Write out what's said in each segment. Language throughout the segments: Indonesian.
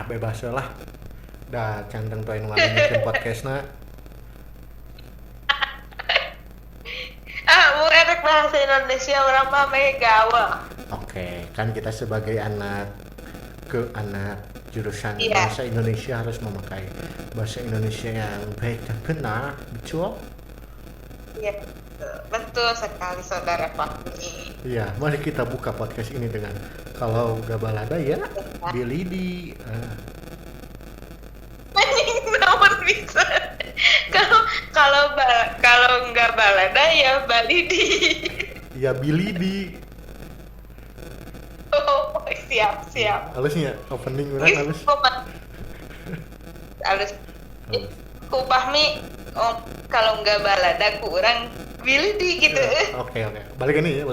bebas lah. Dah canteng tuh yang ngomongin podcastna. Mau enak bahasa Indonesia orang mah gawa. Oke, kan kita sebagai anak jurusan Iya. bahasa Indonesia harus memakai bahasa Indonesia yang baik dan benar, betul? Iya, betul sekali saudara Fahmi. Iya, mari kita buka podcast ini dengan kalau gak balada ya, Bilidi. Namun bisa. Kalau nggak balada ya balidi. Ya Bilidi. Oh, siap. Halusnya opening orang halus. Halus. Halus. Ku Fahmi, kalau nggak balada ku orang bilidi gitu. Oke. Balikan nih.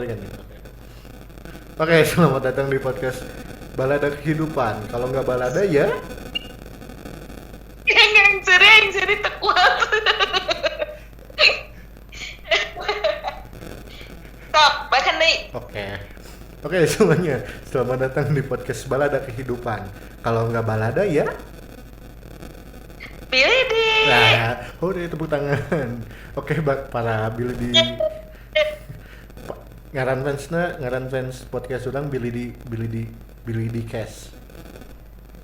Oke, selamat datang di podcast Balada Kehidupan. Kalau nggak balada ya, Yang sering tekuat. Stop, bahkan nih. Oke semuanya. Selamat datang di podcast Balada Kehidupan. Kalau nggak balada ya, Bilidi. nah, udah tepuk tangan. Oke, para Bilidi. Ngaran fans podcast orang Bilidi Cash.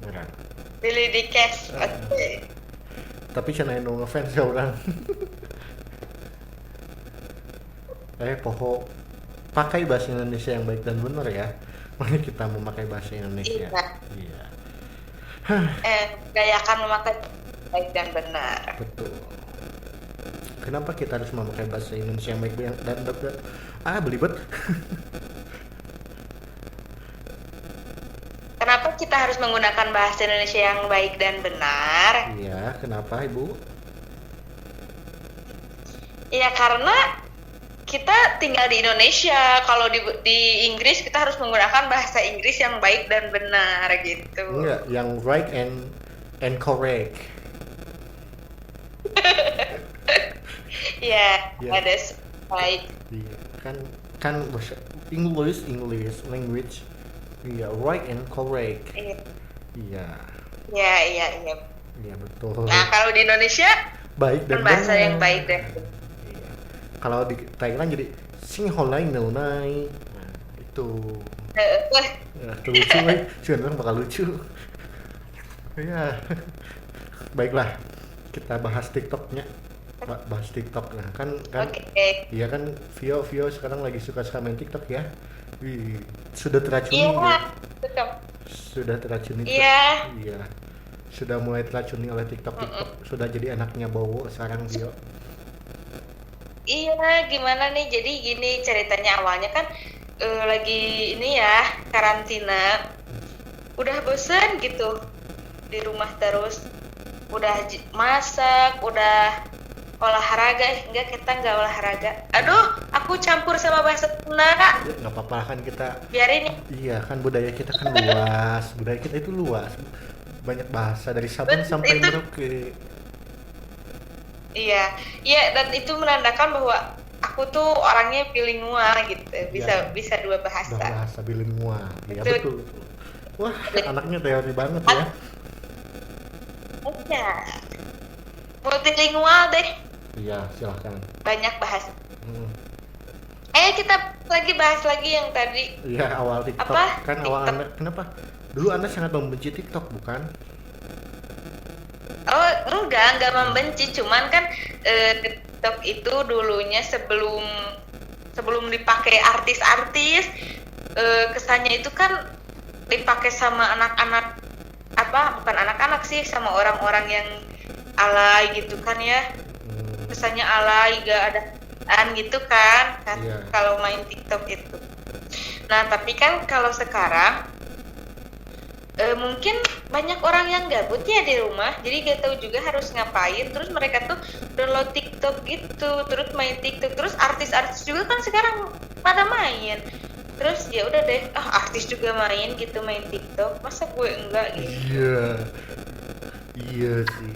Ngaran. Bilidi cash. Oke. Tapi cenah nu ngefans ya orang. Poho pakai bahasa Indonesia yang baik dan benar ya. Mari kita memakai bahasa Indonesia. Iya. Gayakan memakai baik dan benar. Betul. Kenapa kita harus memakai bahasa Indonesia yang baik dan benar? Belibet. Kenapa kita harus menggunakan bahasa Indonesia yang baik dan benar? Iya, kenapa Ibu? Ya karena kita tinggal di Indonesia. Kalau di Inggris kita harus menggunakan bahasa Inggris yang baik dan benar gitu. Enggak, yang right and correct. Ya, Ya. ada baik. Iya, kan bahasa English language. Iya, right and correct. Iya. Iya. Iya. Iya, betul. Nah, kalau di Indonesia Baik dan bahasa benar. yang baik dan Iya. Kalau di Thailand jadi sing holai nai. Nah, itu. Nah, itu lucu sebenarnya bakal lucu. Ya. Baiklah. Kita bahas TikToknya. Bahas TikTok. Nah, kan Oke. iya kan Vio sekarang lagi suka main TikTok ya. Wih, sudah teracuni. Iya. Ya? Betul. Sudah teracuni. Iya. Iya. Sudah mulai teracuni oleh TikTok. Sudah jadi anaknya Bowo sekarang Vio. Iya, gimana nih? Jadi gini ceritanya awalnya kan lagi ini ya karantina, udah bosen gitu di rumah terus, udah masak, udah olahraga, enggak kita nggak olahraga. Aduh, aku campur sama bahasa Sunda. Ya, nggak apa-apa kan kita. Biarin ya. Iya kan budaya kita kan luas. Budaya kita itu luas. Banyak bahasa dari Sabang sampai Merauke. Iya, dan itu menandakan bahwa aku tuh orangnya bilingual gitu, bisa dua bahasa. Bahasa bilingual. Iya Betul. betul. Wah, anaknya teori banget ya. Iya. Multilingual deh, Iya, silahkan. banyak bahasa. Hmm. Kita lagi bahas lagi yang tadi. Iya, awal TikTok. Apa? Kan awal TikTok. Anda, kenapa? Dulu Anda sangat membenci TikTok, bukan? Oh, enggak membenci, cuman kan TikTok itu dulunya sebelum dipakai artis-artis, kesannya itu kan dipakai sama anak-anak, bukan anak-anak sih, sama orang-orang yang alay gitu kan ya. Kesannya alay, gak ada gitu kan Iya. kalau main TikTok itu. Nah, tapi kan kalau sekarang mungkin banyak orang yang gabut ya di rumah, jadi gak tahu juga harus ngapain, terus mereka tuh download TikTok gitu, terus main TikTok, terus artis-artis juga kan sekarang pada main, terus ya udah deh, artis juga main gitu, main TikTok, masa gue enggak gitu. Iya sih.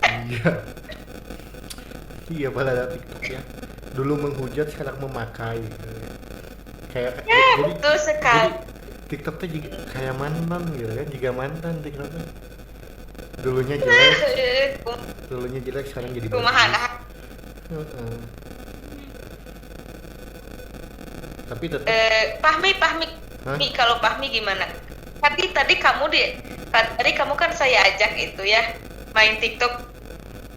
Iya. Iya, balada TikTok ya. Dulu menghujat, sekarang memakai. Kayak jadi Betul sekali. TikTok tuh juga kayak mantan gitu kan, juga mantan TikTok tuh. Dulunya jelek, sekarang jadi Kumaha bagus. nah. Heeh. Tapi tetap, Pahmi, hah? Kalau Pahmi gimana? Tadi tadi kamu kan saya ajak itu ya main TikTok,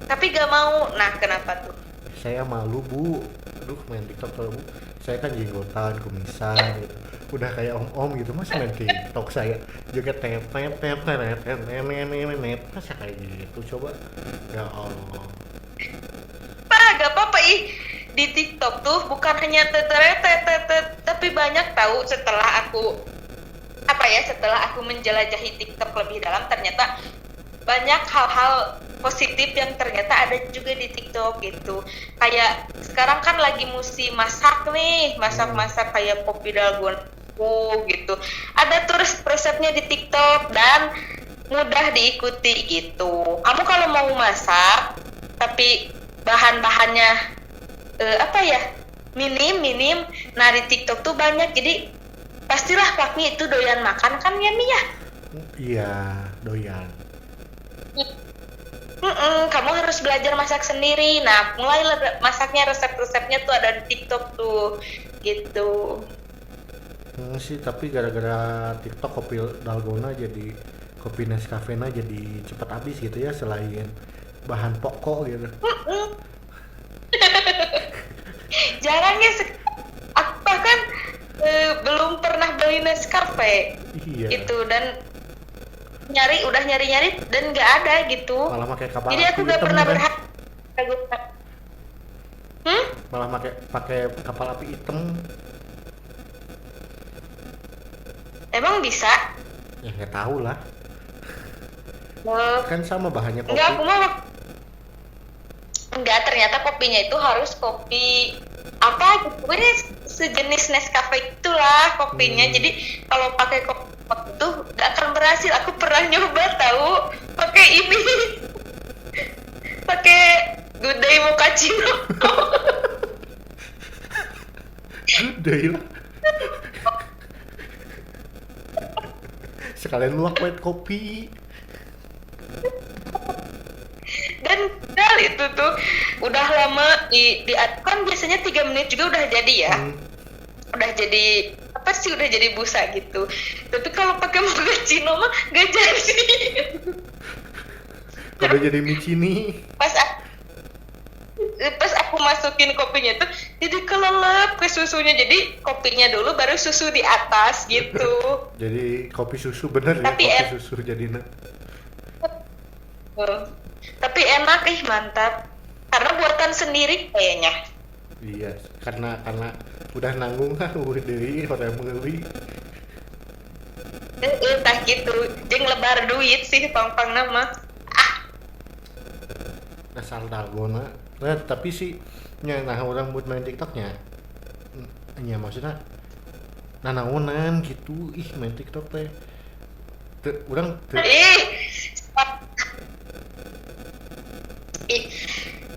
tapi gak mau. Nah, kenapa tuh? Saya malu bu, aduh main TikTok tuh bu. Saya kan jenggotan, kumisan gitu. Udah kayak om-om gitu, masa main TikTok saya juga masa kayak gitu coba. Ya Allah. Gak apa-apa di TikTok tuh bukan hanya tapi banyak tahu setelah aku menjelajahi TikTok lebih dalam, ternyata banyak hal-hal positif yang ternyata ada juga di TikTok gitu. Kayak sekarang kan lagi musim masak nih, masak-masak kayak kopi dalgona gitu. Ada terus resepnya di TikTok dan mudah diikuti gitu. Kamu kalau mau masak tapi bahan-bahannya minim, nah di TikTok tuh banyak, jadi pastilah Pakmi itu doyan makan kan ya Mia? Iya, doyan. Kamu harus belajar masak sendiri. Nah, mulailah masaknya, resep-resepnya tuh ada di TikTok tuh, gitu. Sih, tapi gara-gara TikTok kopi dalgona jadi kopi Nescafe jadi cepet habis gitu ya, selain bahan pokok gitu. Jarangnya aku bahkan belum pernah beli Nescafe Iya. itu, dan udah nyari dan nggak ada gitu. Malah pakai kapal Jadi api aku nggak hitam pernah kan? berharap. Malah pakai kapal api hitam. Emang bisa? Ya nggak tahu lah. Eh, Kan sama bahannya kopi. Enggak, ternyata kopinya itu harus kopi apa gitu. Ini sejenis Nescafe itulah kopinya. Jadi kalau pakai kopi itu nggak akan berhasil. Aku pernah nyoba tahu pakai ini, pakai Good Day Mochaccino. Good day lah. Sekalian luak white kopi. Dan padahal itu tuh udah lama kan biasanya 3 menit juga udah jadi ya. Udah jadi udah jadi busa gitu. Tapi kalau pakai mochaccino mah gak jadi. Udah jadi micini. Pas aku masukin kopinya tuh jadi kelelep ke susunya, jadi kopinya dulu baru susu di atas gitu. Jadi kopi susu bener ya, Tapi kopi susu jadinya. Tapi enak, mantap. Karena buatan sendiri kayaknya. Iya, karena udah nanggung kan, udah deui orang meuli. Tah gitu, jeung lebar duit sih pang nama. Dasar dalgona. Nah, tapi sih nah orang buat main TikToknya. Ya maksudnya nanaonan gitu, main TikTok teh.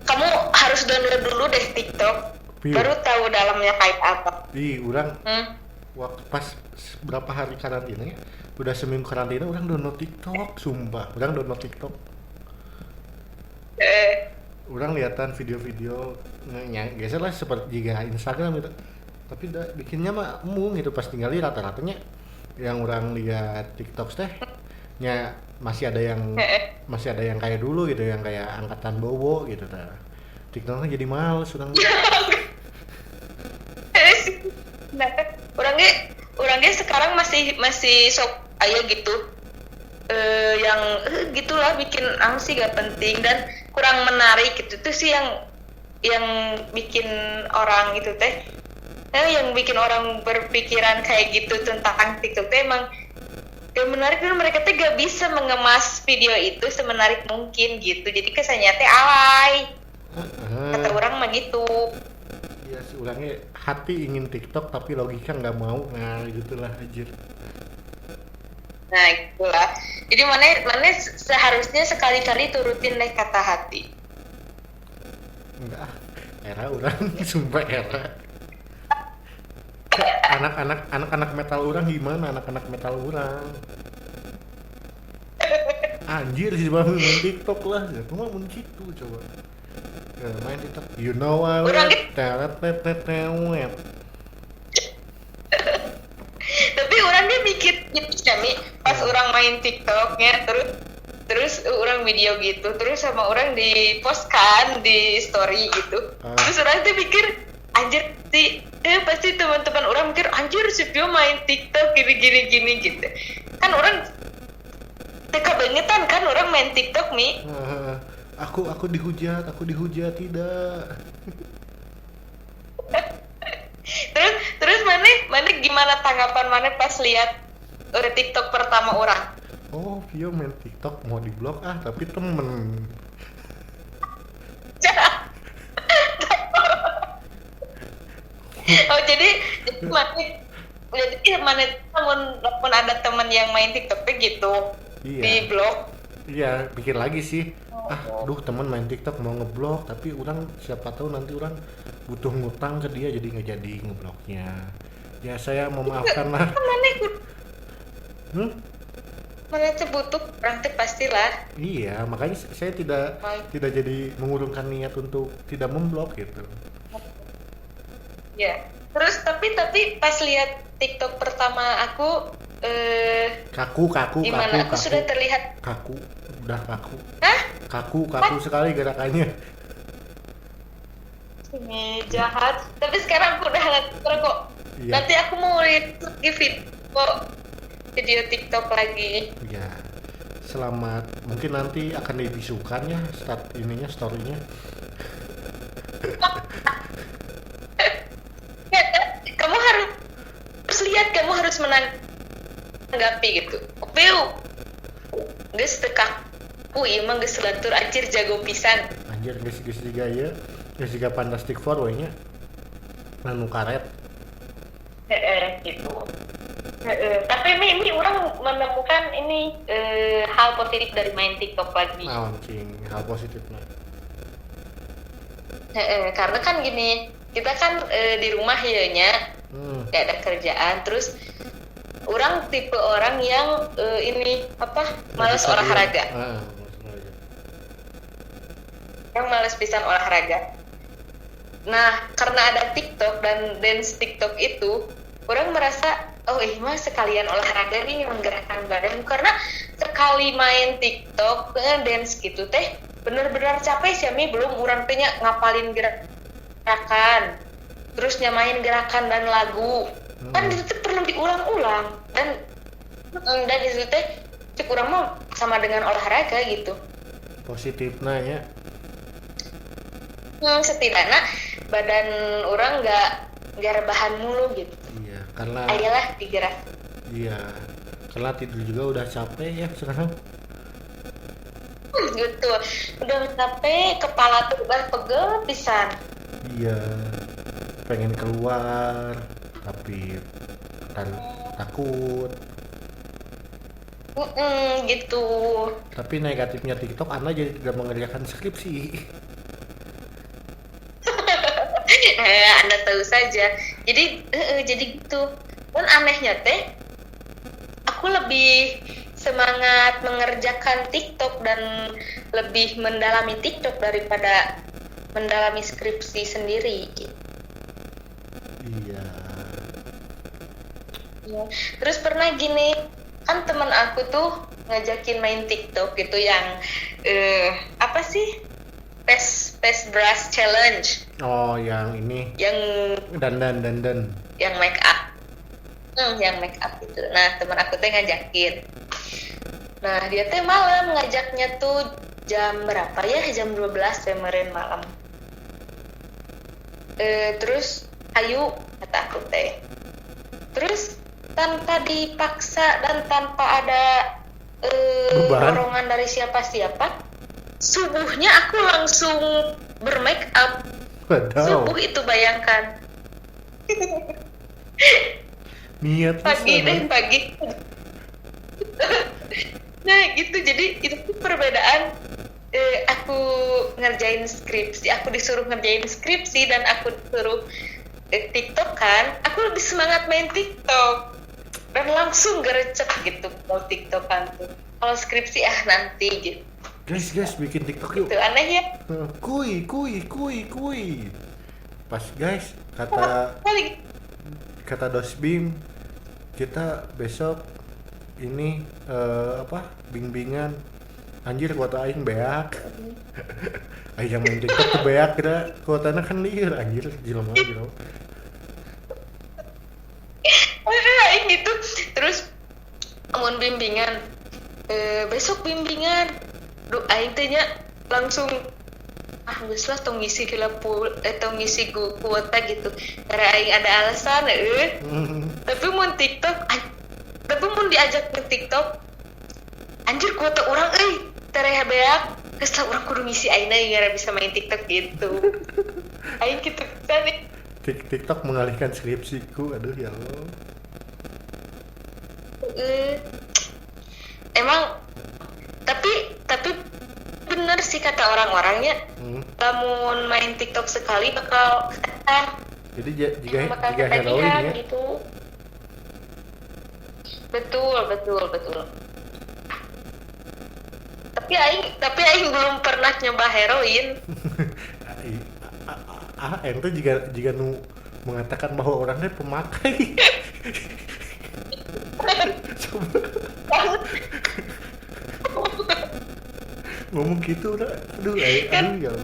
Kamu harus download dulu deh TikTok. Baru tahu dalamnya kayak apa. Orang waktu pas berapa hari karantina ya, udah seminggu karantina orang download TikTok, sumpah. Orang download TikTok. Orang lihatan video-video geser lah seperti juga Instagram gitu. Tapi bikinnya mah gitu, pas tinggal rata-ratanya yang orang lihat TikTok teh nya masih ada yang kayak dulu gitu, yang kayak angkatan bowo gitu ta. TikToknya jadi males orang. Nah, orangnya sekarang masih sok ayo gitu. Yang gitulah bikin sih gak penting dan kurang menarik gitu tuh sih yang bikin orang gitu teh, yang bikin orang berpikiran kayak gitu tentang TikTok teh emang gak menarik, dan mereka tuh gak bisa mengemas video itu semenarik mungkin gitu, jadi kesannya teh alay. Kata orang mah gitu. Iya sih, orangnya hati ingin TikTok tapi logika nggak mau, nah gitulah anjir. Nah itulah, jadi mana seharusnya sekali-kali turutin deh kata hati. Enggak, era orang sumpah era anak-anak metal orang gimana? Anak-anak metal orang. Anjir sih bang main TikTok lah. Ya, cuma mun gitu coba. Ya, main TikTok. You know I Orang will telet. Tapi orangnya mikir gitu Cami pas orang main TikToknya terus orang video gitu terus sama orang di post kan di story gitu terus orang tuh mikir anjir sih pasti teman-teman orang mikir anjir si Pio main TikTok gini gitu kan orang teka bangetan kan orang main TikTok nih aku dihujat tidak. terus mana gimana tanggapan mana pas lihat TikTok pertama orang? Oh, Vio main TikTok mau diblok tapi temen. Oh jadi mana namun ada teman yang main TikToknya gitu Iya. di blog. Iya, pikir lagi sih. Duh temen main TikTok mau ngeblok tapi orang siapa tahu nanti orang butuh ngutang ke dia jadi nggak jadi ngebloknya. Ya saya memaafkan lah. Mana tuh butuh orang tuh pastilah. Iya, makanya saya tidak jadi mengurungkan niat untuk tidak memblok gitu. Ya. Terus tapi pas lihat TikTok pertama aku kaku gimana? Aku sudah terlihat udah kaku. Hah? Kaku sekali gerakannya. Ini jahat. Tapi sekarang aku udah nggak kok. Iya. Nanti aku mau lihat video TikTok lagi. Ya, selamat. Mungkin nanti akan dibisukan ya story-nya. Kamu harus lihat, kamu harus menanggapi gitu. Geus teu kaku ieu mah geus lantur anjir jago pisan. Anjir geus juga ya. Geus juga Fantastic Four we nya. Nanu karet. Gitu. Tapi ini orang menemukan ini hal positif dari main TikTok lagi. Hal positifnya. Karena kan gini, kita kan di rumah ya nya, gak ada kerjaan, terus orang tipe orang yang malas olahraga. Yang malas pisan olahraga. Nah, karena ada TikTok dan dance TikTok itu, orang merasa mah sekalian olahraga nih menggerakkan badan karena sekali main TikTok dance gitu teh bener-bener capek sih belum orang tehnya ngapalin gerakan terus nyamain gerakan dan lagu kan itu tuh perlu diulang-ulang dan itu teh cek orang mau sama dengan olahraga gitu positifnya ya setidaknya badan orang nggak rebahan mulu gitu. Iya, karena ayolah digerak. Iya, karena tidur juga udah capek ya sekarang. Gitu, udah capek, kepala tuh udah pegel pisan. Iya, pengen keluar tapi takut. Gitu. Tapi negatifnya TikTok, Anda jadi tidak mengerjakan skripsi. Anda tahu saja. Jadi gitu. Dan anehnya teh, aku lebih semangat mengerjakan TikTok dan lebih mendalami TikTok daripada mendalami skripsi sendiri. Iya. Terus pernah gini, kan teman aku tuh ngajakin main TikTok gitu yang apa sih? Face brush challenge. Oh, yang ini. Yang dandan. Yang make up. Yang make up itu. Nah, teman aku tuh ngajakin. Nah, dia tuh malam ngajaknya tuh jam berapa ya? Jam 12 kemarin malam. Terus ayo kata aku teh. Terus tanpa dipaksa dan tanpa ada dorongan dari siapa-siapa, subuhnya aku langsung bermake up. Subuh itu bayangkan. Niat pagi. Nah gitu, jadi itu perbedaan. Aku ngerjain skripsi, aku disuruh ngerjain skripsi dan aku disuruh TikTok kan, aku lebih semangat main TikTok dan langsung gercep gitu kalau TikTokan tuh. Kalau skripsi nanti gitu. Guys, bikin TikTok yuk. Itu aneh ya. Kui. Pas guys, Apa kali? kata Dosbim, kita besok ini bimbingan. Anjir kuota aing beak. Aing yang main TikTok tuh beak kira kuotanya kan liar anjir jelema. Aing gitu. Terus amun bimbingan besok bimbingan. Duh aing teh nya langsung geus lah tong ngisi tong ngisi kuota gitu. Karena aing ada alasan Tapi mun TikTok tapi mun diajak ke TikTok anjir kuota orang tereh beak geus lah urang kudu ngisi aing gara bisa main TikTok gitu. Aing gitu kan TikTok mengalihkan skripsiku, aduh ya Allah. Emang tapi bener sih kata orang-orangnya lamun main TikTok sekali bakal jadi jika heroin ya gitu. Betul tapi aing belum pernah nyoba heroin. Ente jika nu mengatakan bahwa orangnya pemakai. Coba ngomong gitu udah aduh ya Allah.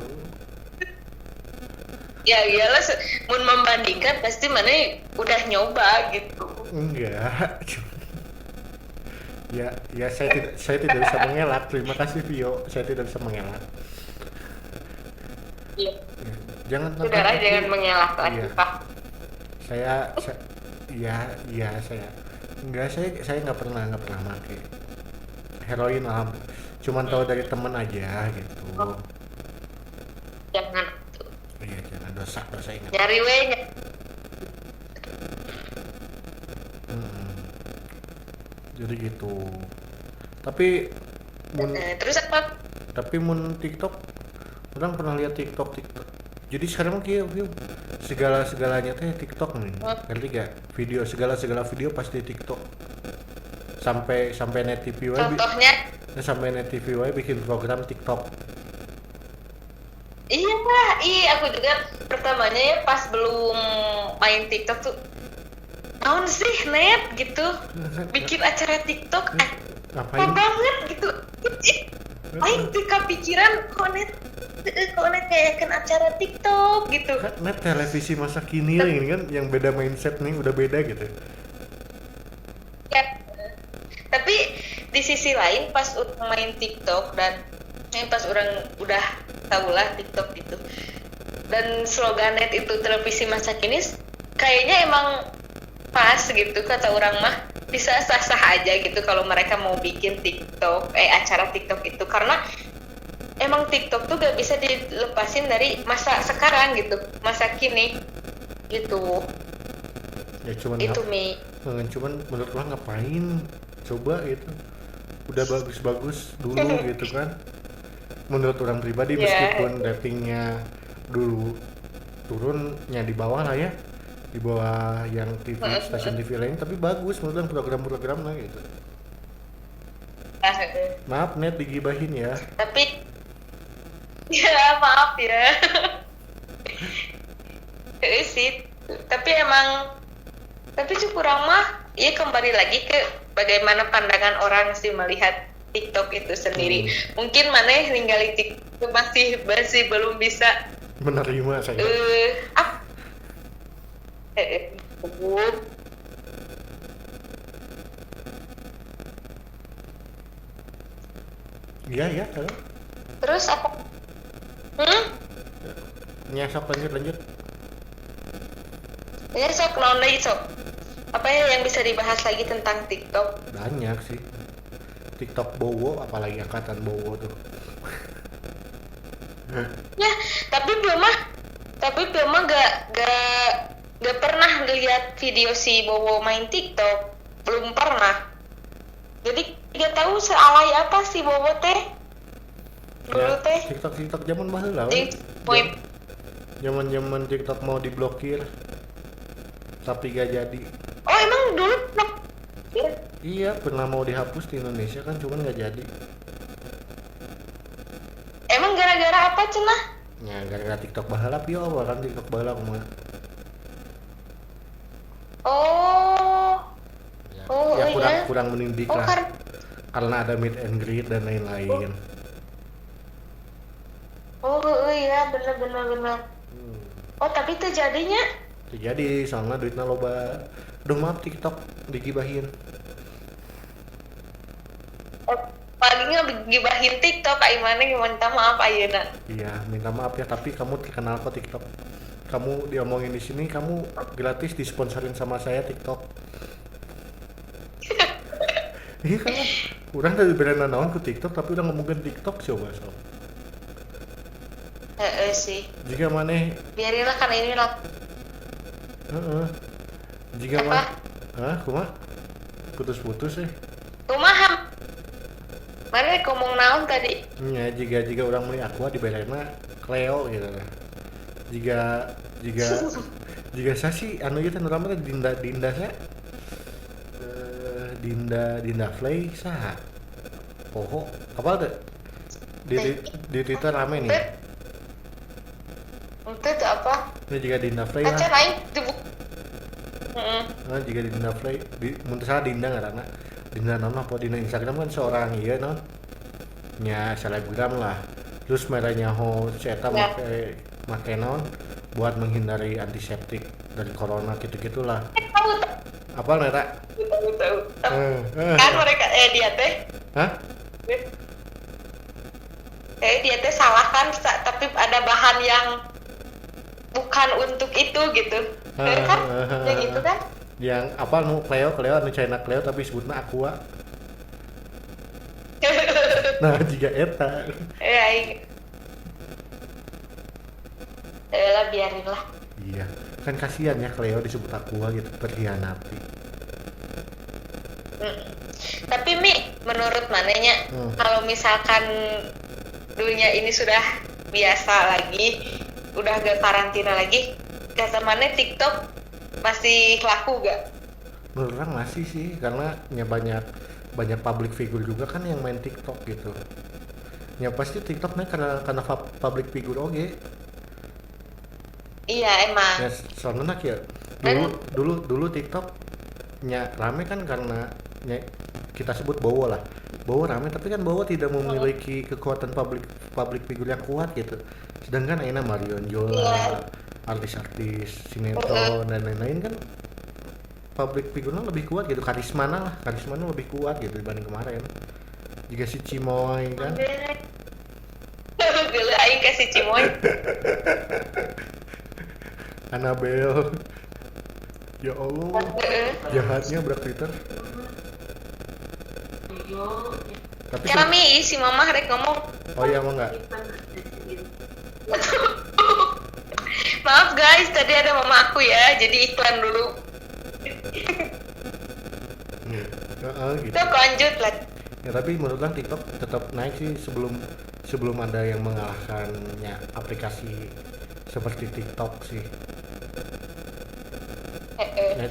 Ya iyalah mun membandingkan pasti mana udah nyoba gitu. Enggak. Ya saya tidak bisa mengelak. Terima kasih Vio, saya tidak bisa mengelak. Iya. Jangan mengelak lagi iya. Pak. Saya enggak, saya nggak pernah pakai heroin, cuman tahu dari temen aja gitu. Jangan Iya, jangan dosa ingat. nyari wenya. Jadi gitu. Tapi Terus apa? tapi mun TikTok, orang pernah lihat TikTok. Jadi sekarang kayak segalanya teh TikTok nih. Ngerti gak? Segala video pasti TikTok. Sampai Net TV Contohnya? Sampai Net TV bikin program TikTok. Iya aku juga pertamanya ya pas belum main TikTok tuh naon sih Net gitu bikin acara TikTok apa banget gitu. Aing tuh kepikiran kok Net kayak kan acara TikTok gitu. Net televisi masa kini ini kan yang beda mindset nih, udah beda gitu. Ya, tapi di sisi lain pas main TikTok dan pas orang udah tahulah TikTok gitu dan slogan Net itu televisi masa kini kayaknya emang pas gitu kata orang mah bisa sah-sah aja gitu kalau mereka mau bikin TikTok acara TikTok itu karena emang TikTok tuh gak bisa dilepasin dari masa sekarang gitu, masa kini gitu. Ya cuman itu cuman menurut lo ngapain coba gitu, udah bagus dulu gitu kan. Menurut orang pribadi meskipun ratingnya dulu turunnya di bawah lah ya, di bawah yang TV stasiun TV lain, tapi bagus menurut program-programnya gitu. Maaf Net digibahin ya. Tapi ya maaf ya. Sih. Tapi kurang mah ya kembali lagi ke bagaimana pandangan orang sih melihat TikTok itu sendiri. Mungkin mana ninggalin TikTok masih belum bisa menerima saya. Iya. Terus apa? Ya, sok lanjut. Ya sok apa yang bisa dibahas lagi tentang TikTok? Banyak sih. TikTok Bowo, apalagi angkatan Bowo tuh. Ya, tapi belum mah gak pernah lihat video si Bowo main TikTok, belum pernah. Jadi gak tahu sealay apa si Bowo teh. Dulu teh. TikTok zaman baheula. Zaman TikTok mau diblokir. tapi gak jadi. Oh emang dulu ya. Iya, pernah mau dihapus di Indonesia kan, cuman gak jadi. Emang gara-gara apa cenah? Ya gara-gara TikTok bahalap yo, kan TikTok bahalap mah. Oh Ya, oh ya kurang iya. kurang mendidik Oh lah, karena ada meet and greet dan lain-lain. iya bener. Hmm. Oh tapi itu jadinya Jadi soalnya duitnya loba. Duh maaf TikTok digibahin. pagi ngegibahin TikTok kayak mana minta maaf ayeuna. Iya, minta maaf ya, tapi kamu terkenal kok TikTok. Kamu diomongin di sini, kamu gratis disponsorin sama saya TikTok. Iya kan? Udah dari brand naon ke TikTok, tapi udah ngomongin TikTok coba so. Sih. Jika maneh, Biarinlah kan ini lah. heeh. Jika Apa? mah, kumaha? Putus-putus Kumaha? Mana ngomong naon tadi? Ya, jika orang beli aqua di Belena Cleo gitu lah. Jika saya sih anu gitu namanya Dinda saya Dinda Flay saha. Oh, apa ada di Twitter rame nih. Itu tuh apa? Ini jika Dinda Flay Acan lah. aing dibuk. Nah, jika Dinda Flay mun salah Dinda ngaranna. Dinda nama apa Dinda Instagram kan seorang iya non. Nya selebgram lah. Terus merenya ho eta Ya. make naon buat menghindari antiseptik dari corona gitu-gitulah. Tahu Apa neta? tahu. Kan mereka dia teh Hah? dia teh salah kan tapi ada bahan yang bukan untuk itu gitu. Kan? Yang itu kan? Yang apa nu Cleo anu China Cleo tapi sebutna Aqua. Nah, jika eta. Aing. Lah biarin lah. Iya, kan kasihan ya Cleo disebut Aqua gitu, terhianati. Tapi Mi, menurut mananya kalau misalkan dunia ini sudah biasa lagi, udah gak karantina lagi, kata mana TikTok masih laku gak? Menurut orang masih sih, karena ya banyak public figure juga kan yang main TikTok gitu. Ya pasti TikTok naik karena public figure oke. Iya emang. Ya soalnya ya dulu TikTok nya rame kan karena kita sebut Bowo lah. Bowo rame tapi kan Bowo tidak memiliki kekuatan public figure yang kuat gitu. Sedangkan Aina Marion Jola, artis-artis sinetron dan lain-lain kan public figure-nya lebih kuat gitu, karismanya lebih kuat gitu dibanding kemarin. Jika si Cimoy kan. Gila aing kasih Cimoy. Annabelle. Ya Allah, jahatnya berak Twitter. Tapi Karena Mi, si mama rek ngomong. oh iya emang nggak? Maaf guys, tadi ada mama aku ya, jadi iklan dulu. Gitu. Kita lanjut lah. Ya tapi menurut orang TikTok tetap naik sih sebelum ada yang mengalahkannya aplikasi seperti TikTok sih.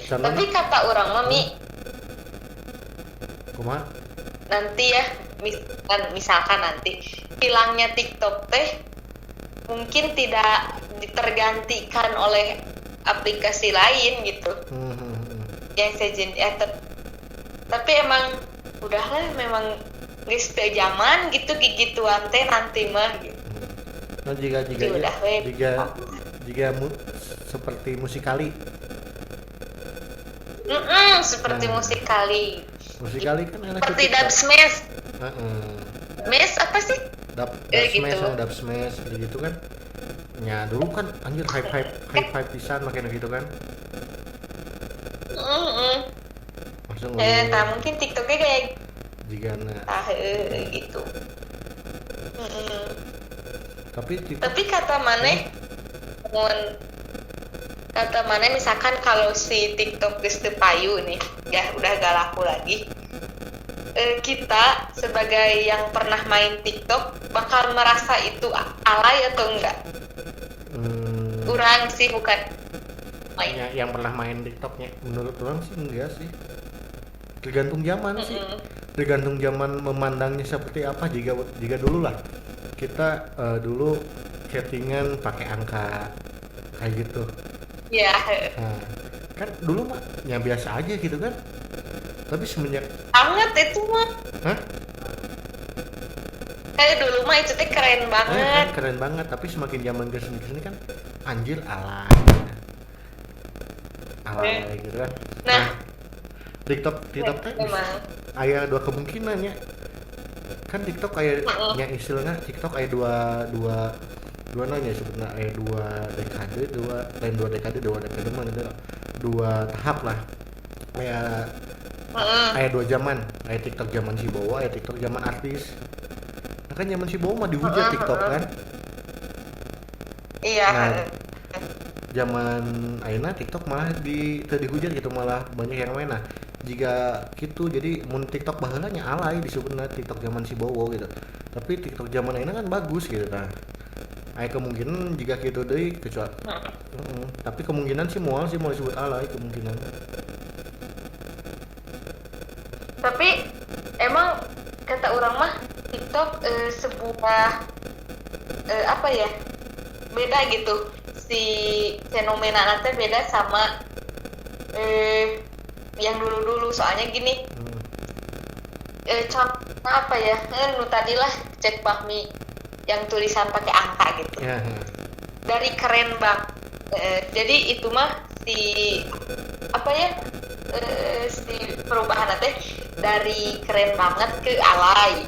Tapi kata orang mami, kumaha? nanti ya, misalkan nanti hilangnya TikTok teh mungkin tidak tergantikan oleh aplikasi lain gitu. Yang sejenis tapi emang udahlah memang geus teu zaman gitu gigituan teh nanti mah gitu. Nah jika seperti Musikali. Seperti Musikali. Musikali kan enak seperti Dub Smash. Smash apa sih? Dub Smash gitu kan. Ya dulu kan anjir hype pisan makanya gitu kan. Langsung mungkin TikToknya kayak jigana. Gitu. Tapi kata mana misalkan kalau si TikTok geus teu payu nih, ya udah gak laku lagi. Kita sebagai yang pernah main TikTok bakal merasa itu alay atau enggak? Kurang sih bukan yang pernah main TikToknya, menurut orang sih enggak sih. Tergantung zaman sih. Tergantung zaman memandangnya seperti apa. Jika dulu lah kita dulu chattingan pakai angka kayak gitu. Iya. Nah, kan dulu mah ya biasa aja gitu kan. Tapi semenjak Banget itu mah. Hah? Kayak dulu mah itu teh keren banget. Keren banget, tapi semakin zaman kesini kan anjir alay gitu kan. Nah, TikTok teh memang. aya dua kemungkinan ya. Kan TikTok kayak nya istilahnya TikTok aya dua nanya sebenarnya aya dua dekade mah gitu. Dua tahap lah. Aya dua zaman, aya TikTok zaman si Bowo, aya TikTok zaman artis. Nah kan zaman si Bowo mah dihujat TikTok kan. Iya. Nah, zaman ayeuna TikTok malah teu dihujat gitu, malah banyak yang main. Nah, jika gitu jadi mun TikTok baheula nya alay disebutna TikTok zaman si Bowo gitu. Tapi TikTok zaman ayeuna kan bagus gitu tah. Aya kemungkinan jika gitu deui kecuali tapi kemungkinan sih moal disebut alay kemungkinan. Tapi emang kata orang mah TikTok sebuah apa ya, beda gitu si fenomena nanti beda sama yang dulu soalnya gini. Contoh apa ya, nu tadi lah cek Bahmi yang tulisan pakai angka gitu. Dari keren bang, jadi itu mah si apa ya, si perubahan nanti dari keren banget ke alay.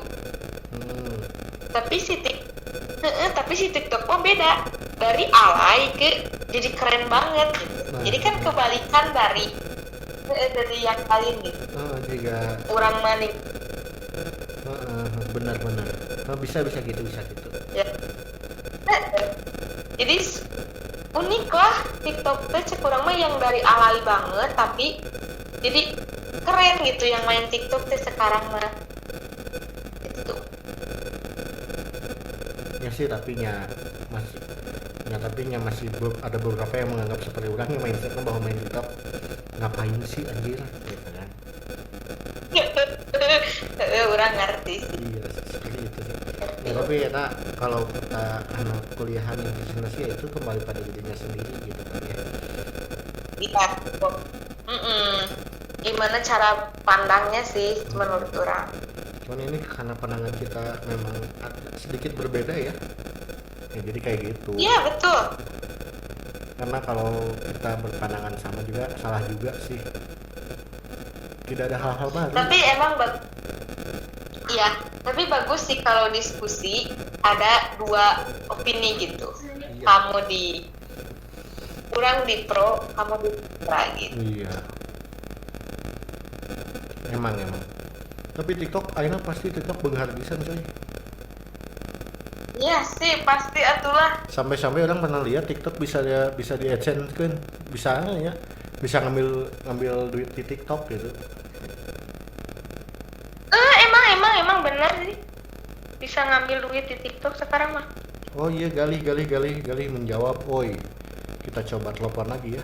Tapi si TikTok mah beda, dari alay ke jadi keren banget gitu. Jadi kan kebalikan dari yang lain gitu. Jika Kurang maning. benar. Bisa gitu. Ya. Jadi unik lah TikTok teh cek urang mah yang dari alay banget tapi jadi keren gitu yang main TikTok teh sekarang mah. Gitu. Ya sih tapi masih ada beberapa yang menganggap seperti orang yang main TikTok bahwa main TikTok ngapain sih anjir gitu kan. Orang ngerti sih. Iya seperti itu sih. Ya tapi ya kalau kita anak kuliahan yang presentasi ya itu kembali pada dirinya sendiri gitu kan ya. Iya. Gimana cara pandangnya sih menurut orang. Cuman ini karena pandangan kita memang sedikit berbeda ya. Ya jadi kayak gitu. Iya betul. Karena kalau kita berpandangan sama juga salah juga sih. Tidak ada hal-hal baru. Tapi emang iya, tapi bagus sih kalau diskusi ada dua opini gitu. Iya. Kamu kurang di pro, kamu di kontra gitu. Iya. Emang. Tapi TikTok akhirnya pasti TikTok benghar pisan coy. Iya sih, pasti atulah. Sampai orang pernah lihat TikTok bisa di AdSense kan. Bisa ya. Bisa ngambil duit di TikTok gitu. Emang benar sih. Bisa ngambil duit di TikTok sekarang mah. Oh iya, Galih menjawab. Oi. Kita coba telepon lagi ya.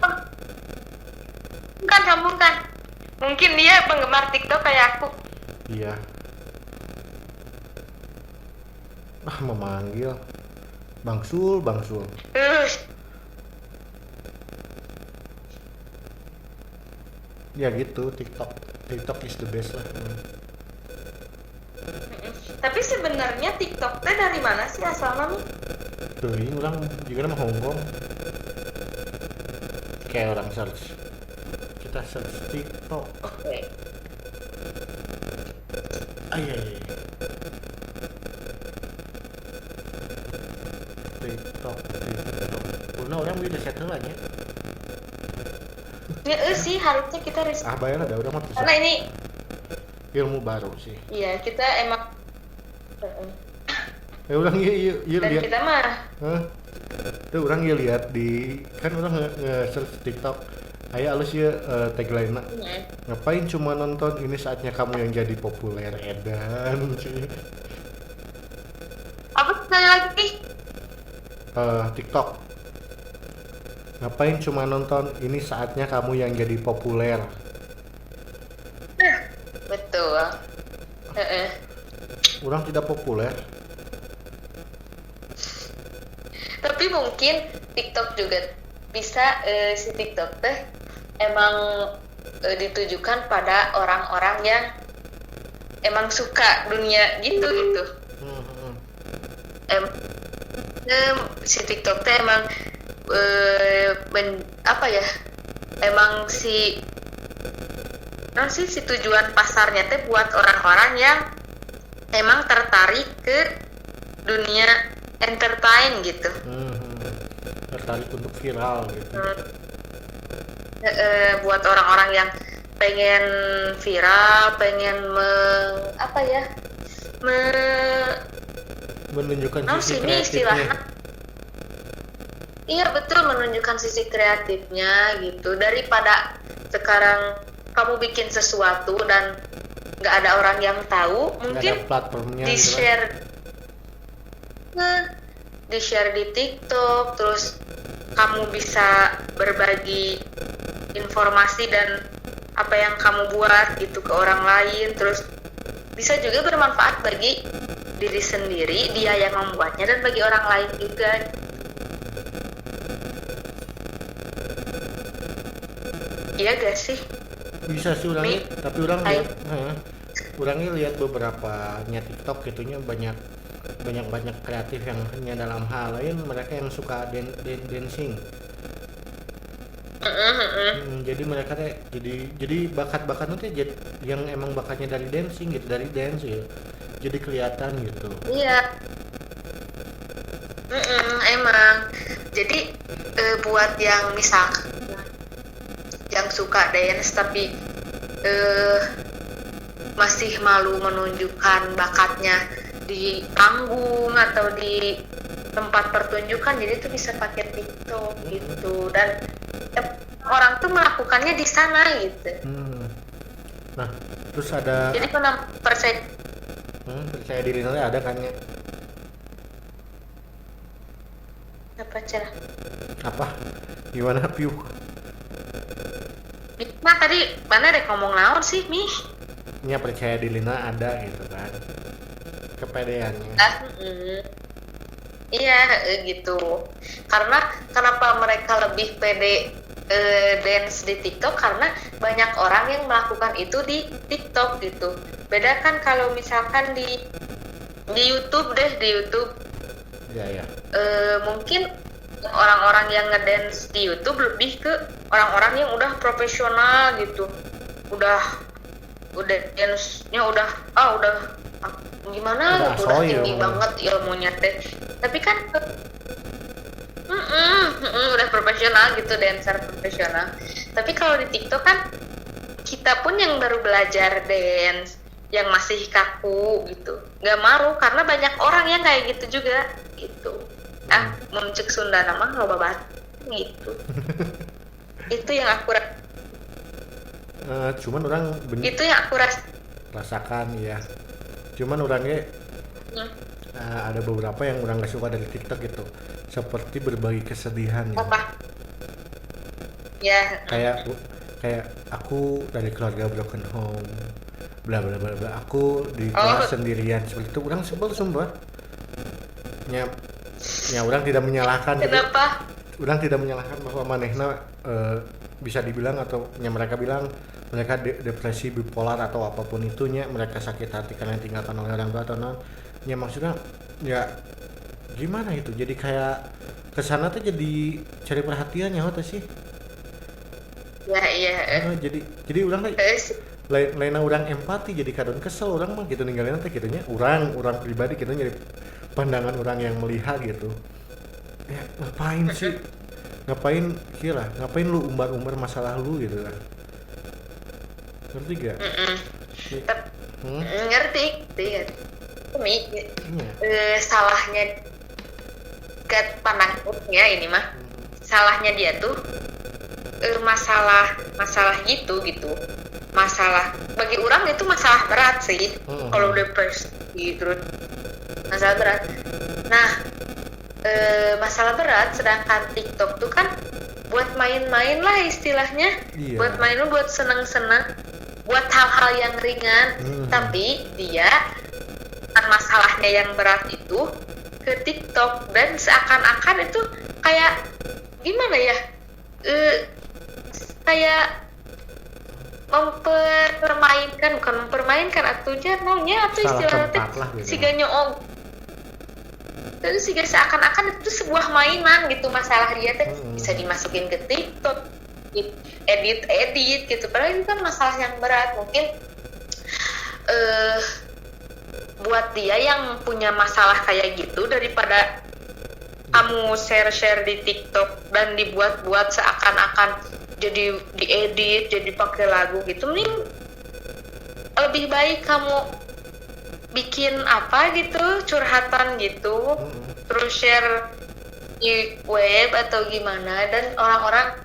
Bukan sambungkan. Mungkin dia penggemar TikTok kayak aku. Iya. Memanggil. Bang Sul. Ya gitu, TikTok is the best lah. Tapi sebenarnya TikTok teh dari mana sih asalnya nih? Tuh, ini orang juga nama Hongkong. Kayak orang search. Kita search TikTok. Oke. Ay. TikTok. Puna orang bisa settle aja. Ya sih harusnya kita riset. Bayar ada udah mah Karena ini ilmu baru sih. iya kita emang Orang iya dan lihat. kita mah Tuh orang lihat di kan orang nge-search TikTok. Aya alus ya tagline-na. Ngapain cuma nonton, ini saatnya kamu yang jadi populer edan cuy. apa sekali lagi? TikTok. Ngapain cuma nonton, ini saatnya kamu yang jadi populer. Nah, betul. Heeh. Orang tidak populer. Tapi mungkin TikTok juga bisa si TikTok teh emang ditujukan pada orang-orang yang emang suka dunia gitu gitu. Hmm. Em- si TikTok teh emang apa ya? Emang si tujuan pasarnya teh buat orang-orang yang emang tertarik ke dunia entertain gitu. Tertarik untuk viral gitu. Buat orang-orang yang pengen viral, pengen Menunjukkan sisi sini istilahnya. kreatifnya. Iya betul, menunjukkan sisi kreatifnya gitu. Daripada sekarang kamu bikin sesuatu dan nggak ada orang yang tahu, Nggak mungkin ada platformnya di gitu kan. share, di share di TikTok, terus kamu bisa berbagi informasi dan apa yang kamu buat gitu ke orang lain, terus bisa juga bermanfaat bagi diri sendiri, dia yang membuatnya, dan bagi orang lain juga. Iya gak sih? Bisa sih orangnya, tapi orang Hai. orangnya lihat beberapanya TikTok gitunya banyak kreatif yang hanya dalam hal lain mereka yang suka dancing. Jadi mereka teh jadi bakat-bakatnya teh yang emang bakatnya dari dancing gitu, dari dance ya. Jadi kelihatan gitu. Iya. Emang. Jadi buat yang yang suka dance tapi masih malu menunjukkan bakatnya di panggung atau di tempat pertunjukan, jadi tuh bisa pakai TikTok gitu, dan orang tuh melakukannya di sana gitu. Nah, terus ada Jadi percaya percaya diri nanti ada kan ya? apa cerah? Apa? Gimana Piu? Nah tadi mana deh ngomong naon sih Mi? Nya percaya diri ada gitu kan? Kepedeannya. Iya gitu. Karena kenapa mereka lebih pede dance di TikTok, karena banyak orang yang melakukan itu di TikTok gitu. Beda kan kalau misalkan di YouTube deh, di YouTube Ya. mungkin orang-orang yang ngedance di YouTube lebih ke orang-orang yang udah profesional gitu. Udah dance-nya udah gimana Udah gitu, udah asoy tinggi ya, banget ilmunya teh. Tapi kan udah profesional gitu, dancer profesional. Tapi kalau di TikTok kan kita pun yang baru belajar dance, yang masih kaku gitu, nggak malu karena banyak orang yang kayak gitu juga gitu. Muncul Sunda nama loba banget gitu. Itu yang aku Cuman orang itu yang aku rasakan ya. Cuman orangnya ada beberapa yang orang gak suka dari TikTok gitu, seperti berbagi kesedihan ya. apa ya Kayak aku dari keluarga broken home, bla bla bla bla. Aku di kelas sendirian seperti itu. Orang sebel sumpah. Ya orang tidak menyalahkan. kenapa Gitu. Orang tidak menyalahkan bahwa manehna bisa dibilang atau mereka bilang mereka depresi bipolar atau apapun itunya, mereka sakit hati karena ditinggalkan oleh orang tua atau non. Ya maksudnya ya gimana itu, jadi kayak kesana tuh jadi cari perhatiannya apa sih ya iya jadi orang lain orang empati jadi kadon kesel orang mah gitu ninggalin teh gitunya orang pribadi gitu jadi pandangan orang yang melihat gitu ya ngapain lu umbar masalah lu gitu kan, ngerti gak? ngerti Mi, salahnya ke pandangnya ini mah salahnya dia tuh masalah gitu masalah bagi orang itu masalah berat sih. Kalau depresi terus masalah berat. Nah masalah berat, sedangkan TikTok tuh kan buat main-main lah istilahnya, Iya. buat main buat senang-senang, buat hal-hal yang ringan, tapi dia masalahnya yang berat itu ke TikTok, dan seakan-akan itu kayak gimana ya, kayak bukan mempermainkan atunya maunya atau istilahnya gitu. siga nyoong, dan siga seakan-akan itu sebuah mainan gitu, masalah dia teh bisa dimasukin ke TikTok, edit gitu, padahal itu kan masalah yang berat. Mungkin buat dia yang punya masalah kayak gitu, daripada kamu share di TikTok dan dibuat-buat seakan-akan jadi diedit, jadi pakai lagu gitu, mending lebih baik kamu bikin apa gitu, curhatan gitu, terus share di web atau gimana, dan orang-orang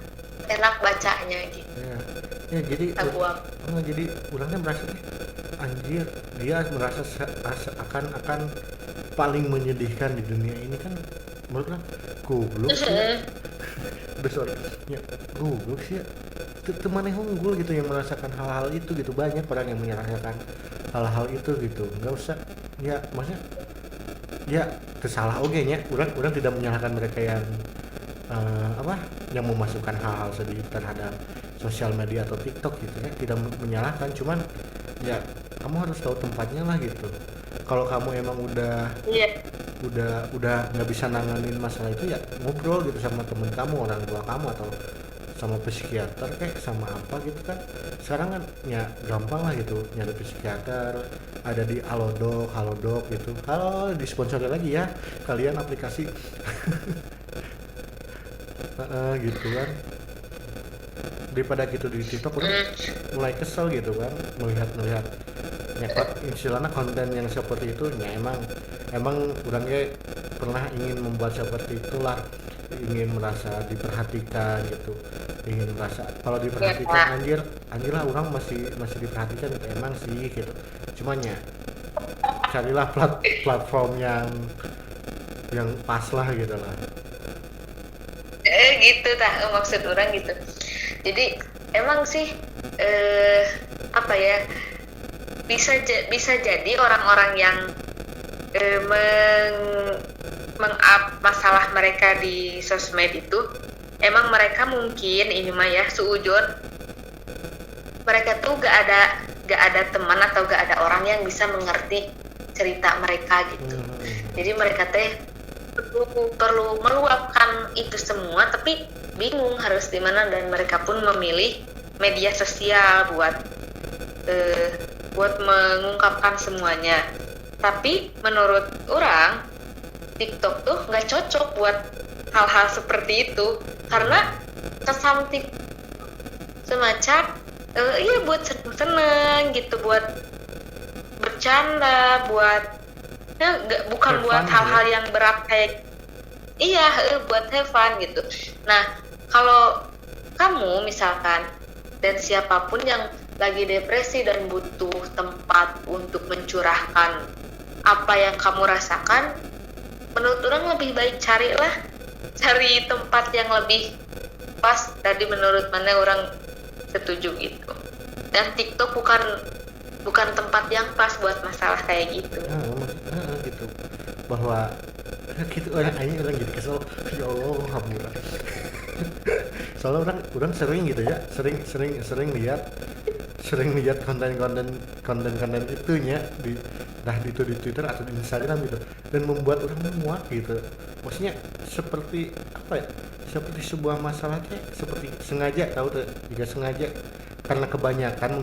enak bacanya gitu. Ya jadi jadi orangnya merasa anjir, dia merasa akan paling menyedihkan di dunia ini kan, menurut orang goblok sih. Besarnya goblok sih ya. Teman yang unggul gitu yang merasakan hal-hal itu gitu, banyak orang yang merasakan hal-hal itu gitu. Nggak usah ya, maksudnya ya kesalah oke nya, orang tidak menyalahkan mereka yang yang memasukkan hal-hal sedih terhadap sosial media atau TikTok gitu ya, tidak menyalahkan, cuman ya kamu harus tahu tempatnya lah gitu. Kalau kamu emang udah nggak bisa nanganin masalah itu, ya ngobrol gitu sama temen kamu, orang tua kamu, atau sama psikiater kayak sama apa gitu kan. Sekarang kan ya gampang lah gitu nyari psikiater, ada di Halodoc gitu. Halo, disponsori lagi ya kalian aplikasi. Gitu kan, daripada gitu di TikTok udah mulai kesel gitu kan melihat nyekot istilahnya konten yang seperti itu. Ya emang orangnya pernah ingin membuat seperti itulah, ingin merasa diperhatikan gitu, ingin merasa kalau diperhatikan, anjir lah orang masih diperhatikan gitu, emang sih gitu. Cuman ya carilah platform yang pas lah gitu lah. Gitu maksud orang gitu. Jadi emang sih apa ya, bisa jadi orang-orang yang meng-up masalah mereka di sosmed itu, emang mereka mungkin ini mah ya suujon, mereka tuh gak ada teman atau gak ada orang yang bisa mengerti cerita mereka gitu. Jadi mereka teh perlu meluapkan itu semua, tapi bingung harus di mana, dan mereka pun memilih media sosial buat mengungkapkan semuanya. Tapi menurut orang TikTok tuh nggak cocok buat hal-hal seperti itu, karena kesan semacam iya buat seneng gitu, buat bercanda, buat bukan buat hal-hal yang berat kayak buat have fun gitu. Nah, kalau kamu misalkan dan siapapun yang lagi depresi dan butuh tempat untuk mencurahkan apa yang kamu rasakan, menurut orang lebih baik cari tempat yang lebih pas. Tadi menurut mana orang setuju gitu. Dan TikTok bukan tempat yang pas buat masalah kayak gitu. Gitu. Bahwa gitu orang jadi kesel, ya Allah alhamdulillah. Soalnya orang sering gitu ya, sering lihat konten itunya di Twitter atau di Instagram gitu, dan membuat orang muak gitu. Maksudnya seperti apa ya, seperti sebuah masalah kayak seperti sengaja, tahu tuh juga sengaja, karena kebanyakan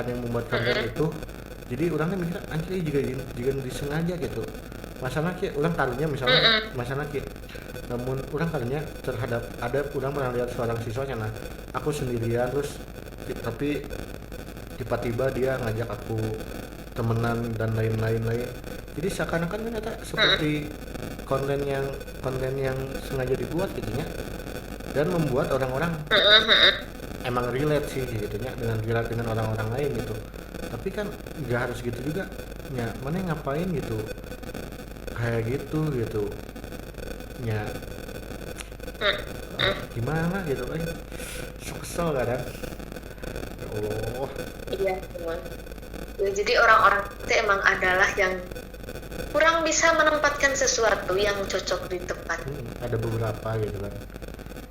yang membuat konten itu. Jadi orangnya mikir anjir juga disengaja gitu. Masalahnya orang taruhnya misalnya masalahnya, namun orang taruhnya terhadap ada orang pernah lihat seorang siswanya, nah aku sendirian terus tapi tiba-tiba dia ngajak aku temenan dan lain-lain. Jadi seakan-akan ternyata seperti konten yang sengaja dibuat gitunya, dan membuat orang-orang emang relate sih gitunya dengan orang-orang lain gitu. Tapi kan nggak harus gitu juga ya, mana ngapain gitu kayak gitu ya. Gimana gitu kan, so kesel kadang, ya Allah. Iya, teman. Ya, jadi orang-orang itu emang adalah yang kurang bisa menempatkan sesuatu yang cocok di tempat. Ada beberapa gitu kan.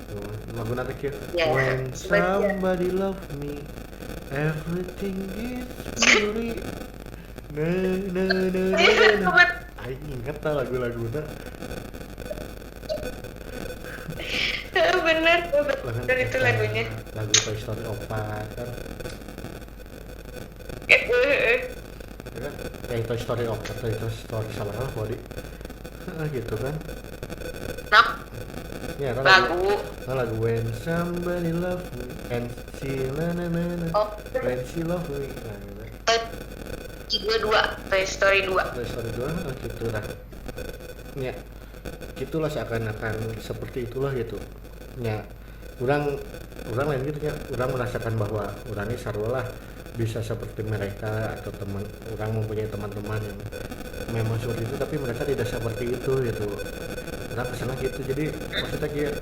Tuh, lagu nanti kayak Ya, when sebagian. somebody love me everything is beauty. Nah. Aing inget tau lagu-lagunya. Bener, bener itu lagunya. Lagu Toy Story 4 kan. Eh, Ya kan? Toy Story 4, Toy Story salah body. Gitu kan. Nah, Ya kan lagu when somebody love me and she na na na na Oh, when she love me. Nah, gitu. Toy Story 2. Toy Story 2 gitu lah. Ya, gitulah seakan-akan seperti itulah gitu. Ya, orang lain gitu ya. Orang merasakan bahwa orang ini sarwalah bisa seperti mereka atau teman orang mempunyai teman-teman yang memang seperti itu tapi mereka tidak seperti itu gitu. Orang kesana gitu. Jadi maksudnya kayak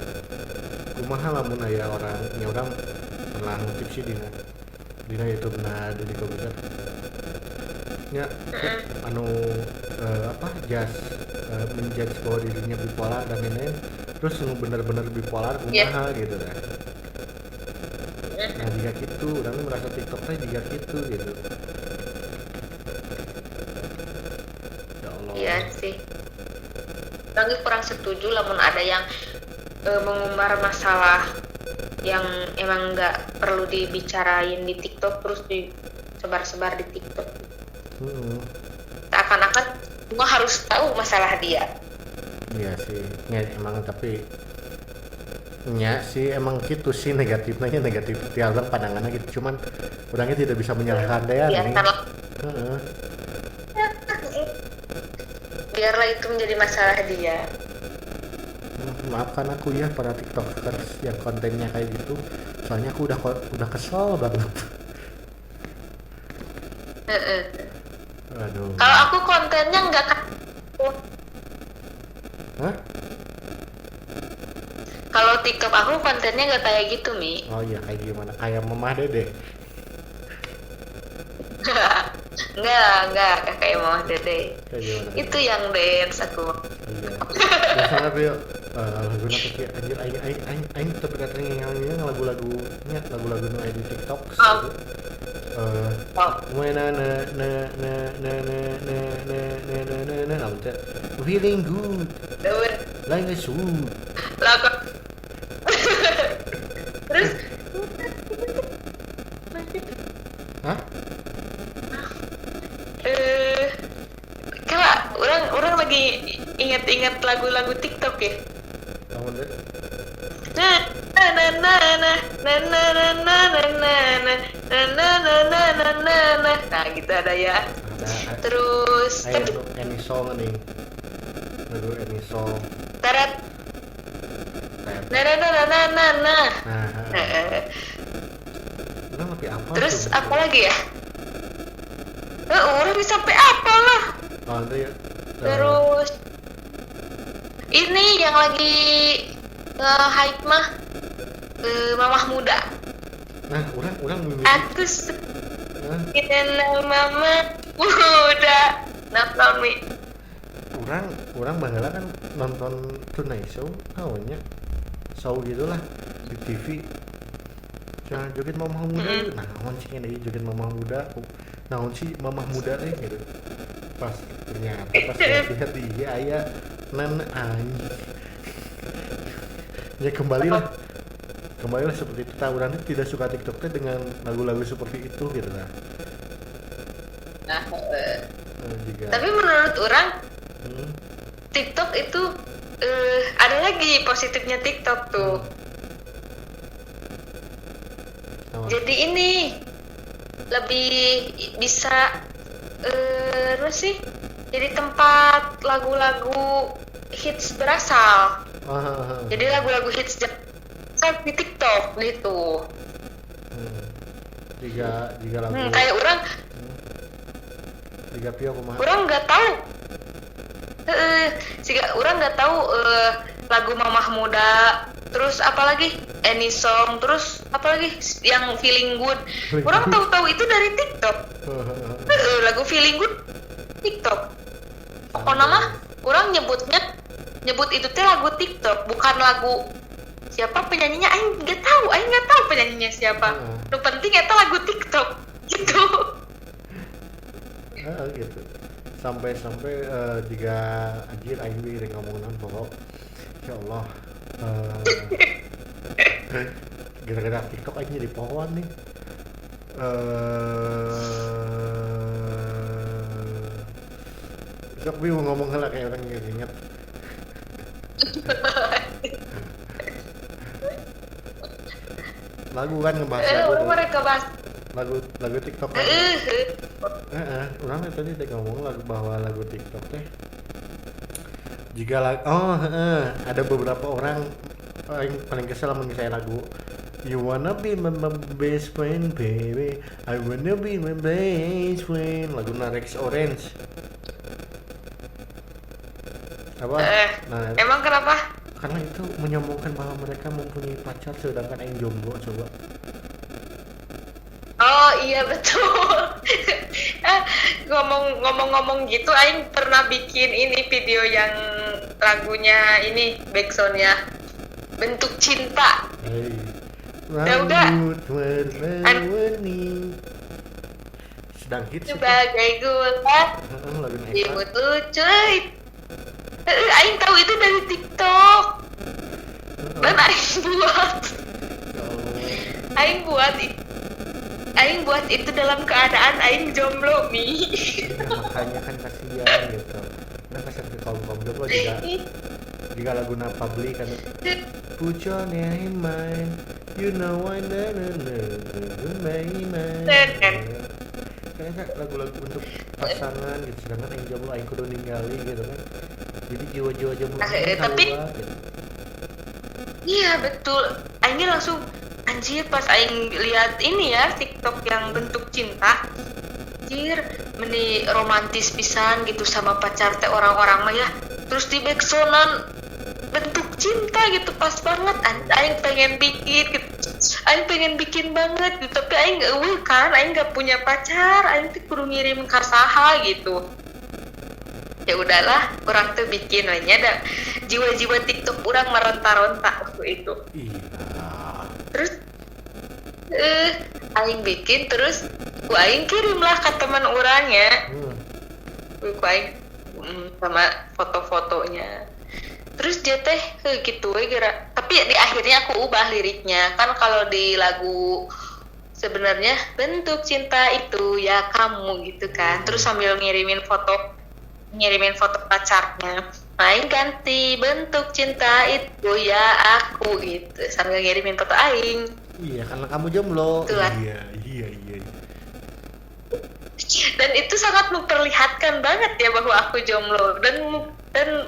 kumaha lamun aya orang nya orang pernah ngutip sih dina YouTube nah di komputer nya anu menjudge bahwa dirinya bipolar dan lain-lain terus bener-bener bipolar kumaha gitu kan. Nah jika gitu orang merasa TikTok teh jika gitu gitu. Ya Allah. Iya sih. Orang kurang setuju lamun ada yang mengumbar masalah yang emang nggak perlu dibicarain di TikTok terus disebar-sebar di TikTok. Seakan-akan semua harus tahu masalah dia. Iya sih, ya emang tapi nya sih emang gitu sih negatifnya negatif tiap orang pandangannya gitu cuman orangnya tidak bisa menyalahkan dia Ya, nih. Biarlah itu menjadi masalah dia. Maafkan aku ya para tiktokers yang kontennya kayak gitu soalnya aku udah kesel banget. Aduh. Kalau aku kontennya nggak Hah? Kalau TikTok aku kontennya nggak kayak gitu, Mi. Oh iya kayak gimana? Kayak Mamah Dede. Nggak kayak Mama Dede. Kayak gimana? Itu yang dance aku. Iya. Biasanya tuh lagu nanti kayak anjir aing tapi katanya yang lagu-lagunya lagu-lagu nu di TikTok gitu. When na feeling good like a shoe. Lagu. Terus Hah? kalau orang lagi ingat-ingat lagu-lagu TikTok ya. Kamu deh. Nah gitu ada ya. Ada Terus any song nih. Lagu any song. Tarat. Nah. Orang lebih apa? Terus apa lagi ya? Orang bisa sampai apa lah. Oh, itu ya. Terus ini yang lagi hype mah Mamah Muda. Nah, orang Aku kita Mamah Muda. Nonton Mi. Orang baheula kan nonton Tonight Show, tahunya show gitulah di TV. Jangan joget Mamah Muda, naon sih yang joget Mamah Muda, naon sih Mamah Muda gitu. Pas ternyata pas lihat dia aya nan anjing. Ya kembalilah seperti itu. Tawuran tidak suka TikTok teh dengan lagu-lagu seperti itu gitu lah. Nah, Juga. tapi menurut orang TikTok itu ada lagi positifnya TikTok tuh. Jadi ini lebih bisa apa sih? Jadi tempat lagu-lagu hits berasal. Jadi lagu-lagu hits di TikTok gitu. Jika lagu. Kayak orang. Jika Pio kumaha. Orang nggak tahu. Jika orang nggak tahu lagu Mamah Muda terus apalagi Any Song, terus apalagi yang Feeling Good. Orang tahu-tahu itu dari TikTok. Lagu Feeling Good TikTok. Pokoknya mah orang nyebut itu teh lagu TikTok, bukan lagu siapa penyanyinya. Aing nggak tahu penyanyinya siapa. Yang penting itu lagu TikTok gitu. Gitu. Sampai jika anjir aing we ngomongan pokok. Ya Allah. Gara-gara TikTok aing jadi pohon nih. Sok bingung ngomong heula kayak orang inget. Lagu kan ngebahas lagu. Mereka bahas Lagu TikTok kan. Orang tadi ngomong bahwa lagu TikTok teh jika ada beberapa orang yang paling kesel mengisai lagu You wanna be my best friend baby, I wanna be my best friend, lagu Rex Orange apa? Emang kenapa? Karena itu menyombongkan bahwa mereka mempunyai pacar sedangkan yang jomblo. Coba. Oh iya betul. Ngomong-ngomong gitu, Aing pernah bikin ini video yang lagunya ini backsoundnya Bentuk Cinta. Hey. Udah. Warna-warni. Sedang hits. Sebagai gula. Lagu Imut lucu. Aing tahu itu dari TikTok. Dan Aing buat itu dalam keadaan Aing jomblo Mi. Ya, makanya kan kasihan gitu. Nah kasihan ke kaum jomblo jika lagu Public kan Put your name in mind, you know I kayaknya lagu-lagu untuk pasangan gitu, sedangkan yang jomblo aing kudu ninggali gitu kan. Jadi jiwa-jiwa jomblo tapi gitu. Iya betul. Aing langsung anjir pas aing lihat ini ya TikTok yang Bentuk Cinta. Anjir, meni romantis pisan gitu sama pacar teh orang-orang mah ya. Terus di backsoundan Bentuk Cinta gitu, pas banget. Aing pengen bikin gitu. Aing pengen bikin banget gitu, tapi aing gak punya pacar, aing tuh kudu ngirim ke saha gitu. Ya udahlah, orang tuh bikin aja dah. Jiwa-jiwa TikTok orang meronta-ronta waktu itu. Iya. Terus aing bikin, terus aing kirimlah ke teman orangnya. Aing sama foto-fotonya. Terus dia teh gitu tapi di akhirnya aku ubah liriknya. Kan kalau di lagu sebenarnya Bentuk Cinta itu ya kamu gitu kan. Terus sambil ngirimin foto pacarnya. Main ganti Bentuk Cinta itu ya aku gitu. Sambil ngirimin foto aing. Iya, karena kamu jomblo. Iya. Dan itu sangat memperlihatkan banget ya bahwa aku jomblo dan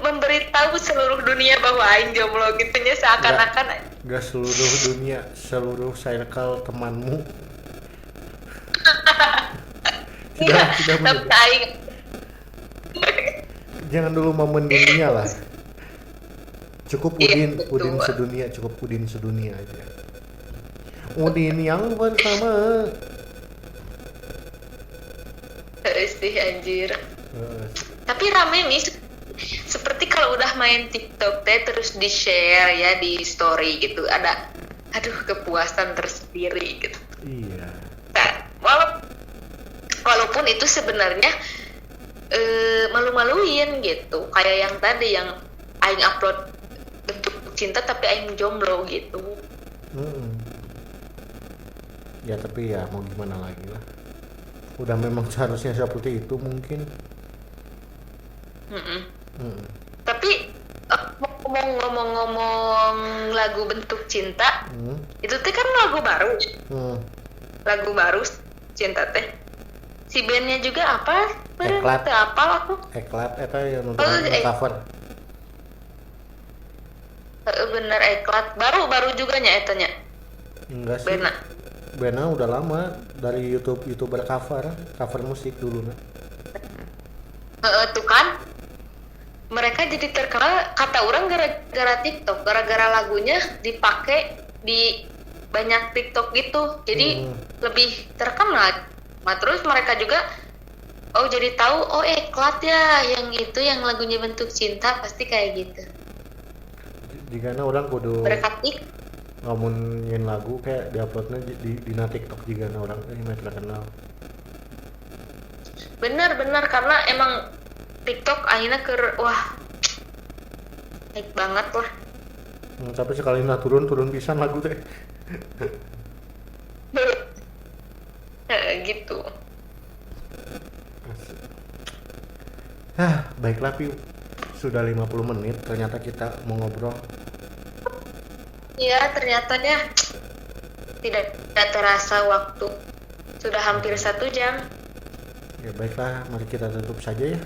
memberitahu seluruh dunia bahwa aing jomblo gitunya, seakan-akan enggak seluruh dunia, seluruh circle temanmu. Tidak tapi aing jangan dulu momen dunia lah. Cukup Udin sedunia aja. Udin yang pertama. Sih anjir. Tapi rame nih, seperti kalau udah main TikTok teh terus di share ya di story gitu, ada kepuasan tersendiri gitu. Iya. Nah, walaupun itu sebenarnya malu-maluin gitu, kayak yang tadi yang aing upload Bentuk Cinta tapi aing jomblo gitu. Ya tapi ya mau gimana lagi lah. Udah memang seharusnya seperti itu mungkin. Tapi ngomong-ngomong lagu Bentuk Cinta, itu teh kan lagu baru. Lagu baru Cinta teh. Si bandnya juga apa? Eklat. Apal aku. Eklat eta yang nonton cover. Bener Eklat. Baru juga nya etanya. Enggak sih. Bena udah lama dari YouTuber cover musik dulu nah. Tuh kan mereka jadi terkenal kata orang gara-gara TikTok, gara-gara lagunya dipakai di banyak TikTok gitu, jadi lebih terkenal. Nah terus mereka juga jadi tahu eklat ya yang itu yang lagunya Bentuk Cinta pasti kayak gitu. Jika orang kudu Berkat ngomongin lagu kayak diuploadnya di TikTok juga orang ini terkenal. Benar karena emang TikTok akhirnya baik banget lah. Tapi sekali turun pisan lagu teh. Gitu. Baiklah Piu. Sudah 50 menit ternyata kita mau ngobrol. Iya, ternyatanya tidak terasa waktu. Sudah hampir 1 jam. Ya baiklah, mari kita tutup saja ya.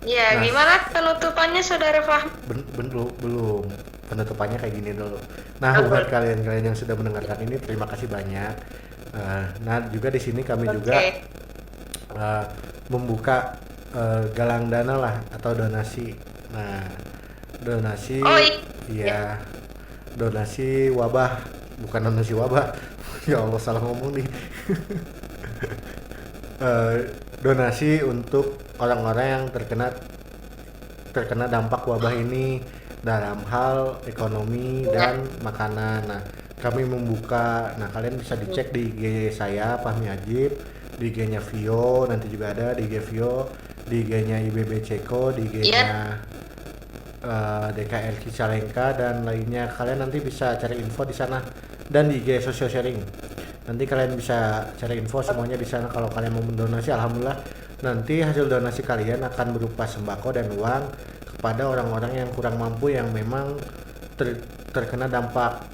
Ya, gimana penutupannya Saudara Fahmi? Belum. Penutupannya kayak gini dulu. Nah, buat kalian yang sudah mendengarkan ini, terima kasih banyak. Nah, juga di sini kami juga membuka galang dana lah atau donasi. Nah, donasi iya. Donasi wabah, bukan donasi wabah. Ya Allah, salah ngomong nih. Donasi untuk orang-orang yang terkena dampak wabah ini dalam hal ekonomi dan makanan. Nah, kami membuka, kalian bisa dicek di IG saya Fahmi Ajib, di IG-nya Vio, nanti juga ada di IG Vio, di IG-nya IBB Ceko, di IG-nya DKR Cicalengka dan lainnya. Kalian nanti bisa cari info di sana dan di IG social sharing. Nanti kalian bisa cari info semuanya di sana. Kalau kalian mau mendonasi, alhamdulillah nanti hasil donasi kalian akan berupa sembako dan uang kepada orang-orang yang kurang mampu yang memang terkena dampak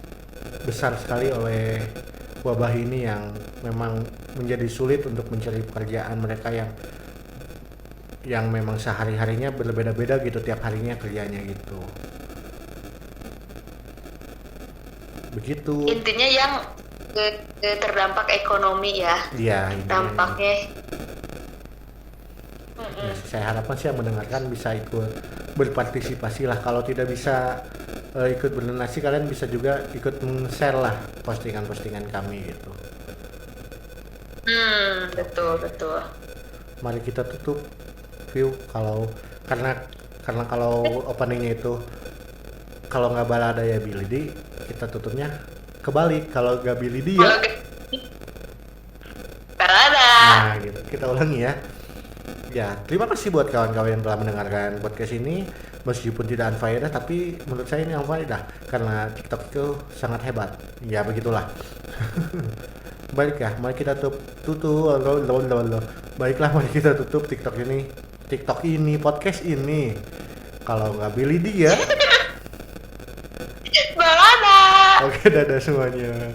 besar sekali oleh wabah ini yang memang menjadi sulit untuk mencari pekerjaan. Mereka yang memang sehari-harinya berbeda-beda gitu, tiap harinya kerjanya gitu. Begitu. Intinya yang terdampak ekonomi ya. Iya, dampaknya. Ya, saya harapkan sih yang mendengarkan bisa ikut berpartisipasi lah. Kalau tidak bisa ikut berdonasi, kalian bisa juga ikut share lah postingan-postingan kami gitu. Betul. Mari kita tutup view karena kalau openingnya itu kalau nggak balada ya Billy, kita tutupnya kebalik, kalau nggak Billy dia. Balada. Nah gitu, kita ulangi ya. Ya, terima kasih buat kawan-kawan yang telah mendengarkan podcast ini. Meskipun tidak unfaedah, tapi menurut saya ini unfaedah karena TikTok itu sangat hebat. Ya begitulah. Baiklah, mari kita tutup. Baiklah, mari kita tutup TikTok ini, podcast ini. Kalau nggak Billy dia. Balada. Oke, dadah semuanya.